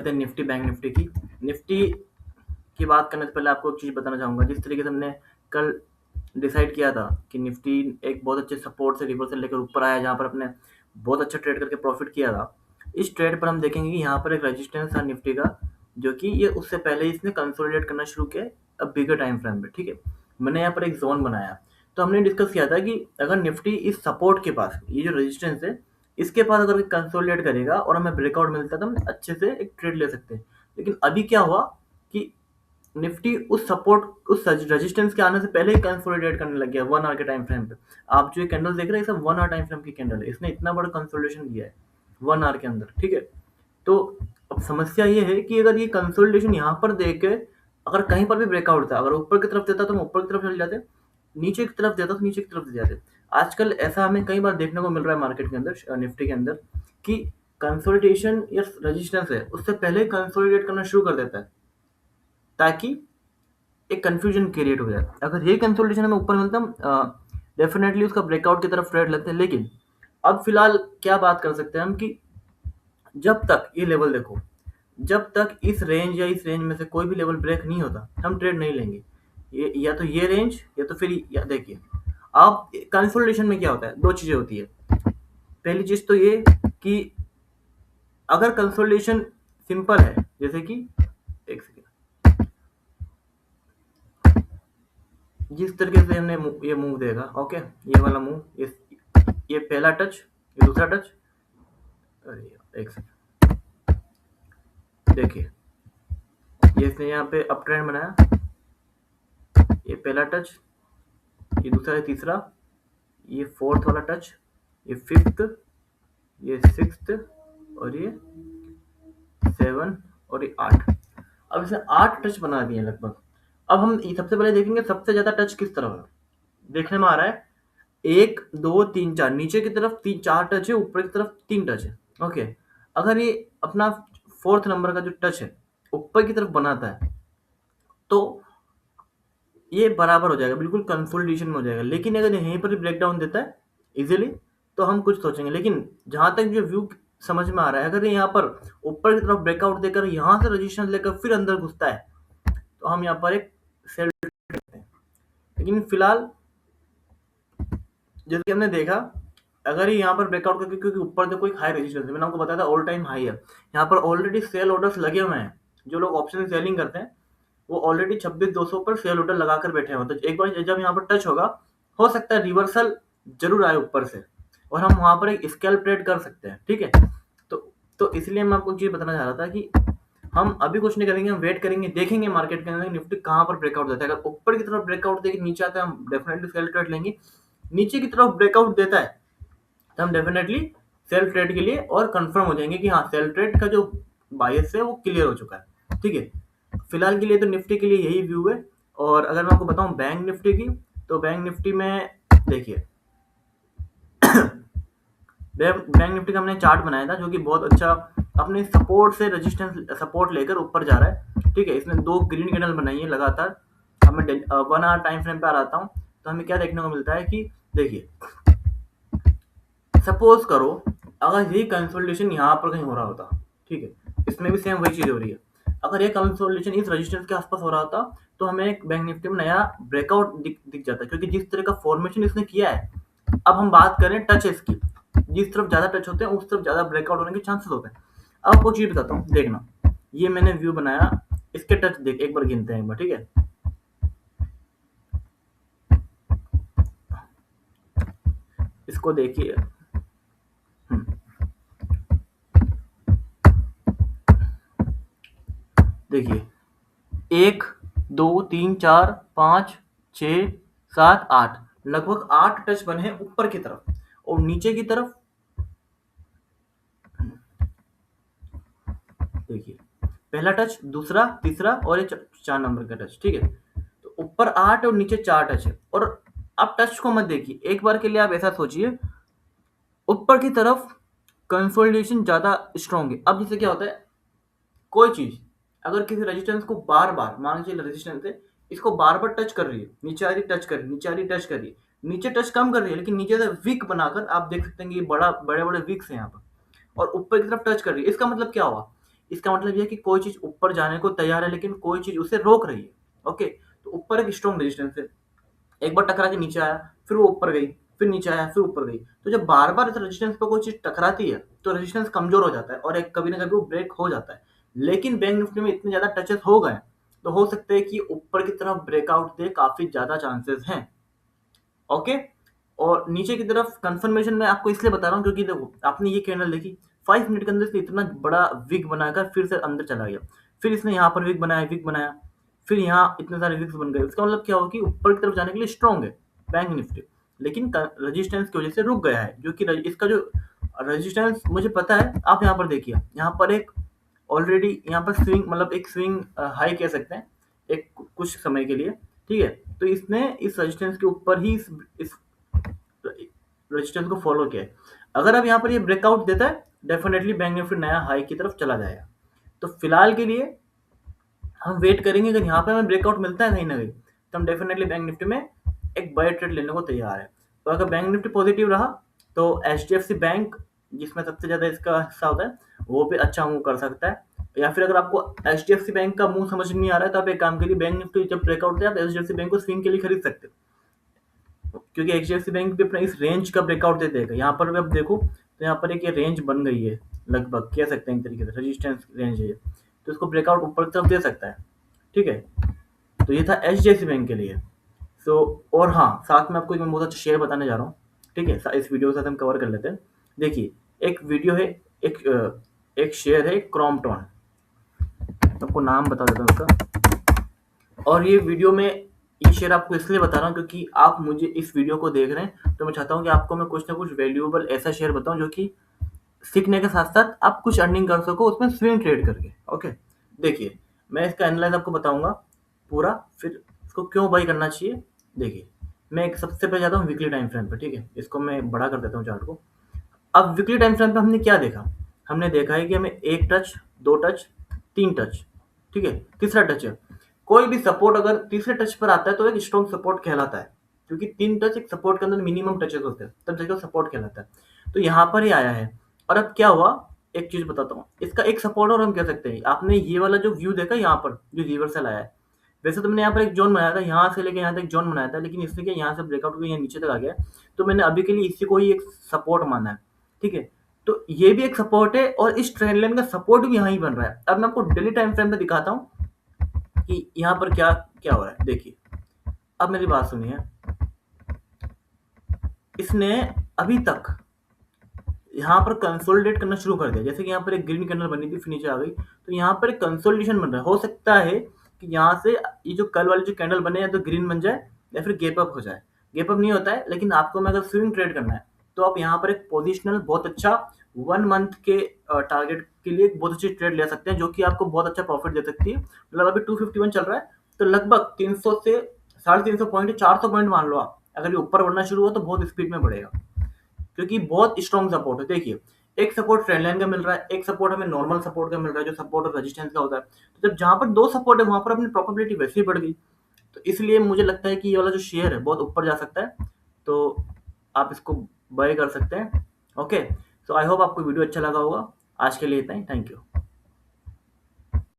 करते हैं Nifty bank Nifty की। निफ्टी की बात करने से पहले आपको एक चीज़ बताना चाहूँगा। जिस तरीके से हमने कल डिसाइड किया था कि निफ्टी एक बहुत अच्छे सपोर्ट से रिवर्सल लेकर ऊपर आया, जहाँ पर अपने बहुत अच्छा ट्रेड करके प्रॉफिट किया था। इस ट्रेड पर हम देखेंगे कि यहाँ पर एक रेजिस्टेंस था निफ्टी का, जो कि ये उससे पहले इसने कंसोलिडेट करना शुरू किया अब बिगर टाइम फ्रेम पे। ठीक है, मैंने यहाँ पर एक जोन बनाया, तो हमने डिस्कस किया था कि अगर निफ्टी इस सपोर्ट के पास, ये जो रेजिस्टेंस है इसके पास अगर कंसोलिडेट करेगा और हमें ब्रेकआउट मिलता है तो हम अच्छे से एक ट्रेड ले सकते हैं। लेकिन अभी क्या हुआ कि निफ्टी उस सपोर्ट, उस रेजिस्टेंस के आने से पहले ही कंसोलिडेट करने लग गया 1 आवर के टाइम फ्रेम पे। आप जो ये कैंडल देख रहे हैं, सब 1 आवर टाइम फ्रेम की कैंडल है। इसने इतना बड़ा कंसोलिडेशन दिया है 1 आवर के अंदर। ठीक है, तो अब समस्या ये है कि अगर ये कंसोलिडेशन यहाँ पर देके अगर कहीं पर भी ब्रेकआउट था, अगर ऊपर की तरफ देता तो हम ऊपर की तरफ चले जाते, नीचे की तरफ देता तो नीचे की तरफ चले जाते। आजकल ऐसा हमें कई बार देखने को मिल रहा है मार्केट के अंदर, निफ्टी के अंदर, कि कंसोलिडेशन या रेजिस्टेंस है उससे पहले कंसोलिडेट करना शुरू कर देता है, ताकि एक कंफ्यूजन क्रिएट हो जाए। अगर ये कंसोलिडेशन हमें ऊपर मिलता डेफिनेटली उसका ब्रेकआउट की तरफ ट्रेड लेते हैं। लेकिन अब फिलहाल क्या बात कर सकते हैं हम कि जब तक ये लेवल देखो, जब तक इस रेंज या इस रेंज में से कोई भी लेवल ब्रेक नहीं होता हम ट्रेड नहीं लेंगे। ये या तो ये रेंज या तो फिर या देखिए, आप कंसोलिडेशन में क्या होता है, दो चीजें होती है। पहली चीज तो ये कि अगर कंसोलिडेशन सिंपल है, जैसे कि एक सेकेंड, जिस तरीके से हमने ये मूव देगा, ओके, ये वाला मूव, ये पहला टच, ये दूसरा टच, अरे एक सेकेंड, देखिए ये इसने यहाँ पे अप ट्रेंड बनाया, ये पहला टच, ये दूसरा, ये तीसरा, ये फोर्थ वाला टच, ये फिफ्थ, ये सिक्स्थ, और ये 7 और ये 8। अब इसने 8 टच बना दिए लगभग। अब हम सबसे पहले देखेंगे सबसे ज्यादा टच किस तरफ है। देखने में आ रहा है 1 2 3 4, नीचे की तरफ 4 टच है, ऊपर की तरफ 3 टच है। ओके, अगर ये अपना फोर्थ नंबर का जो टच है ऊपर की तरफ बनाता है तो ये बराबर हो जाएगा, बिल्कुल कंसोलिडेशन में हो जाएगा। लेकिन अगर यहीं पर ब्रेकडाउन देता है इजीली तो हम कुछ सोचेंगे। लेकिन जहां तक जो व्यू समझ में आ रहा है, अगर यहाँ पर ऊपर की तरफ ब्रेकआउट देकर यहाँ से रजिस्टेंस लेकर फिर अंदर घुसता है तो हम यहाँ पर एक सेल करते हैं। लेकिन फिलहाल जैसे कि हमने देखा, अगर ये यहाँ पर ब्रेकआउट करके, क्योंकि ऊपर देखो एक हाई रेजिस्टेंस है, मैंने आपको बताया था ऑल टाइम हाई है, यहाँ पर ऑलरेडी सेल ऑर्डर्स लगे हुए हैं। जो लोग ऑप्शन सेलिंग करते हैं वो ऑलरेडी 26,200 पर सेल ऑर्डर लगाकर बैठे हैं। तो एक बार जब यहाँ पर टच होगा, हो सकता है रिवर्सल जरूर आए ऊपर से और हम वहां पर एक स्कैल्प ट्रेड कर सकते हैं। ठीक है, तो इसलिए मैं आपको चीज बताना चाह रहा था कि हम अभी कुछ नहीं करेंगे, हम वेट करेंगे, देखेंगे मार्केट के अंदर निफ्टी कहाँ पर ब्रेकआउट देता है। अगर ऊपर की तरफ ब्रेकआउट देके नीचे आता है हम डेफिनेटली सेल ट्रेड लेंगे। नीचे की तरफ ब्रेकआउट देता है तो हम डेफिनेटली सेल ट्रेड के लिए और कंफर्म हो जाएंगे कि हाँ, सेल ट्रेड का जो बायस है वो क्लियर हो चुका है। ठीक है, फिलहाल के लिए तो निफ्टी के लिए यही व्यू है। और अगर मैं आपको बताऊं बैंक निफ्टी की, तो बैंक निफ्टी में देखिए बैंक निफ्टी का हमने चार्ट बनाया था जो कि बहुत अच्छा अपने सपोर्ट से रेजिस्टेंस सपोर्ट लेकर ऊपर जा रहा है। ठीक है, इसने 2 ग्रीन कैंडल बनाई है लगातार। अब मैं 1 आवर टाइम फ्रेम पे आ आता हूँ तो हमें क्या देखने को मिलता है कि देखिए, सपोज करो अगर ये कंसोलिडेशन यहाँ पर कहीं हो रहा होता, ठीक है, इसमें भी सेम वही चीज हो रही है। अगर ये कंसोलिडेशन इस रेजिस्टेंस के आसपास हो रहा होता तो हमें एक बैंक निफ्टी में नया ब्रेकआउट दिख जाता, क्योंकि जिस तरह का फॉर्मेशन इसने किया है। अब हम बात करें टचेस की, जिस तरफ ज्यादा टच होते हैं उस तरफ ज्यादा ब्रेकआउट होने के चांसेस होते हैं। अब आपको चीज बताता हूँ, देखना, ये मैंने व्यू बनाया, इसके टच देख, एक बार गिनते हैं एक बार। ठीक है, इसको देखिए, देखिए 1 2 3 4 5 6 7 8, लगभग 8 टच बने हैं ऊपर की तरफ। और नीचे की तरफ देखिए, पहला टच, दूसरा, तीसरा और ये 4 नंबर का टच। ठीक है, तो ऊपर 8 और नीचे 4 टच है। और आप टच को मत देखिए, एक बार के लिए आप ऐसा सोचिए ऊपर की तरफ कंसोलिडेशन ज्यादा स्ट्रॉन्ग है। अब जैसे क्या होता है, कोई चीज अगर किसी रेजिस्टेंस को बार बार, मान लीजिए रेजिस्टेंस है, इसको बार बार टच कर रही है, नीचे आ रही टच कर रही, नीचे आ रही टच कर रही, नीचे टच कम कर रही है लेकिन नीचे से वीक बनाकर आप देख सकते हैं कि बड़े बड़े वीक्स है यहाँ पर, और ऊपर की तरफ टच कर रही है। इसका मतलब क्या हुआ, इसका मतलब ये है कि कोई चीज़ ऊपर जाने को तैयार है, लेकिन कोई चीज़ उसे रोक रही है। ओके, तो ऊपर एक स्ट्रॉन्ग रेजिस्टेंस है, एक बार टकरा के नीचे आया, फिर वो ऊपर गई, फिर नीचे आया, फिर ऊपर गई। तो जब बार-बार इस रेजिस्टेंस पे कोई चीज़ टकराती है, तो रेजिस्टेंस कमज़ोर हो जाता है और एक कभी न कभी वो ब्रेक हो जाता है। लेकिन बैंक निफ्टी में इतने ज़्यादा टचेस हो गए, तो हो सकता है कि ऊपर की तरफ ब्रेकआउट दे, काफ़ी ज़्यादा चांसेस हैं। ओके, और नीचे की तरफ कंफर्मेशन मैं आपको इसलिए बता रहा हूँ क्योंकि देखो आपने ये कैंडल देखी, 5 मिनट के अंदर इसने इतना बड़ा विग बनाकर फिर से अंदर चला गया, फिर इसने यहाँ पर विग बनाया, फिर यहाँ इतने सारे विग्स बन गए। इसका मतलब क्या हुआ कि ऊपर की तरफ जाने के लिए स्ट्रॉन्ग है बैंक निफ्टी, लेकिन रजिस्टेंस की वजह से रुक गया है। जो कि इसका जो रजिस्टेंस मुझे पता है, आप यहाँ पर देखिए, यहाँ पर एक ऑलरेडी यहाँ पर स्विंग, मतलब एक स्विंग हाई कह सकते हैं एक कुछ समय के लिए, ठीक है। तो इसने इस रेजिस्टेंस के ऊपर ही इस रेजिस्टेंस को फॉलो किया है। अगर अब यहाँ पर ये ब्रेकआउट देता है, डेफिनेटली बैंक निफ्टी नया हाई की तरफ चला जाएगा। तो फिलहाल के लिए हम वेट करेंगे, अगर यहाँ पे हमें ब्रेकआउट मिलता है कहीं ना कहीं, तो हम डेफिनेटली बैंक निफ्टी में एक बाय ट्रेड लेने को तैयार है। तो अगर बैंक निफ्टी पॉजिटिव रहा, तो HDFC बैंक, जिसमें सबसे ज़्यादा इसका हिस्सा होता है, वो भी अच्छा मूव कर सकता है। या फिर अगर आपको HDFC बैंक का मूव समझ नहीं आ रहा है, तो आप एक काम करिए, बैंक निफ्टी जब ब्रेकआउट दे, आप HDFC बैंक को स्विंग के लिए खरीद सकते हो, क्योंकि HDFC बैंक भी अपना इस रेंज का ब्रेकआउट दे देगा। यहाँ पर भी आप देखो, तो यहाँ पर एक ये रेंज बन गई है, लगभग कह सकते हैं एक तरीके से रेजिस्टेंस रेंज है ये, तो इसको ब्रेकआउट ऊपर की तरफ दे सकता है, ठीक है। तो ये था HDFC बैंक के लिए। सो और हाँ, साथ में आपको एक मैं बहुत अच्छा शेयर बताने जा रहा हूँ, ठीक है। इस वीडियो के साथ हम कवर कर लेते हैं। देखिए, एक वीडियो है, एक शेयर है क्रॉम्पटन, आपको नाम बता देता हूँ उसका। और ये वीडियो में ये शेयर आपको इसलिए बता रहा हूँ क्योंकि आप मुझे इस वीडियो को देख रहे हैं, तो मैं चाहता हूँ कि आपको मैं कुछ ना कुछ वैल्यूएबल ऐसा शेयर बताऊँ जो कि सीखने के साथ साथ आप कुछ अर्निंग कर सको उसमें स्विंग ट्रेड करके। ओके, देखिए, मैं इसका एनालाइज आपको बताऊंगा पूरा, फिर इसको क्यों बाई करना चाहिए। देखिए, मैं एक सबसे पहले जाता हूँ वीकली टाइम फ्रेम पे, ठीक है। इसको मैं बड़ा कर देता हूँ चार्ट को। अब वीकली टाइम फ्रेम पे हमने क्या देखा, हमने देखा है कि हमें एक टच, दो टच, तीन टच, ठीक है, तीसरा टच है। कोई भी सपोर्ट अगर तीसरे टच पर आता है तो एक स्ट्रॉन्ग सपोर्ट कहलाता है, क्योंकि तीन टच एक सपोर्ट के अंदर मिनिमम टचेस होते हैं, तब जाकर सपोर्ट कहलाता है। तो यहाँ पर ही आया है, और अब क्या हुआ, एक चीज बताता हूँ, इसका एक सपोर्ट और हम कह सकते हैं। आपने ये वाला जो व्यू देखा यहाँ पर, जो रिवर्सल आया है, वैसे तो मैंने यहाँ पर एक जोन बनाया था, यहाँ से लेके यहाँ तक जोन बनाया था, लेकिन इसने क्या, यहाँ से ब्रेकआउट हुआ, यहाँ नीचे तक आ गया, तो मैंने अभी के लिए इसी को ही एक सपोर्ट माना है, ठीक है। तो ये भी एक सपोर्ट है, और इस ट्रेंड लाइन का सपोर्ट भी यहाँ ही बन रहा है। अब मैं आपको डेली टाइम फ्रेम पे दिखाता हूँ कि यहाँ पर क्या क्या हो रहा है। देखिए, अब मेरी बात सुनिए, इसने अभी तक यहाँ पर कंसोलिडेट करना शुरू कर दिया। जैसे कि यहाँ पर एक ग्रीन कैंडल बनी थी, फिर नीचे आ गई, तो यहाँ पर एक कंसोलिडेशन बन रहा है। हो सकता है कि यहाँ से ये जो कल वाले जो कैंडल बने, या तो ग्रीन बन जाए या फिर गैप अप हो जाए। गैप अप नहीं होता है, लेकिन आपको मैं अगर स्विंग ट्रेड करना है, तो आप यहाँ पर एक पोजिशनल बहुत अच्छा 1 मंथ के टारगेट के लिए एक बहुत अच्छी ट्रेड ले सकते हैं, जो कि आपको बहुत अच्छा प्रॉफिट दे सकती है। मतलब अभी 251 चल रहा है, तो लगभग 300 से 350 पॉइंट, 400 पॉइंट मान लो आप, अगर ये ऊपर बढ़ना शुरू हो तो बहुत स्पीड में बढ़ेगा, क्योंकि बहुत स्ट्रॉन्ग सपोर्ट है। देखिए, एक सपोर्ट ट्रेंड लाइन का मिल रहा है, एक सपोर्ट हमें नॉर्मल सपोर्ट का मिल रहा है, जो सपोर्ट और रेजिस्टेंस का होता है। तो जब जहाँ पर दो सपोर्ट है, वहां पर अपनी प्रोबेबिलिटी वैसे ही बढ़ गई। तो इसलिए मुझे लगता है कि ये वाला जो शेयर है बहुत ऊपर जा सकता है, तो आप इसको बाय कर सकते हैं। ओके, सो आई होप आपको वीडियो अच्छा लगा होगा। आज के लिए इतना ही, थैंक यू।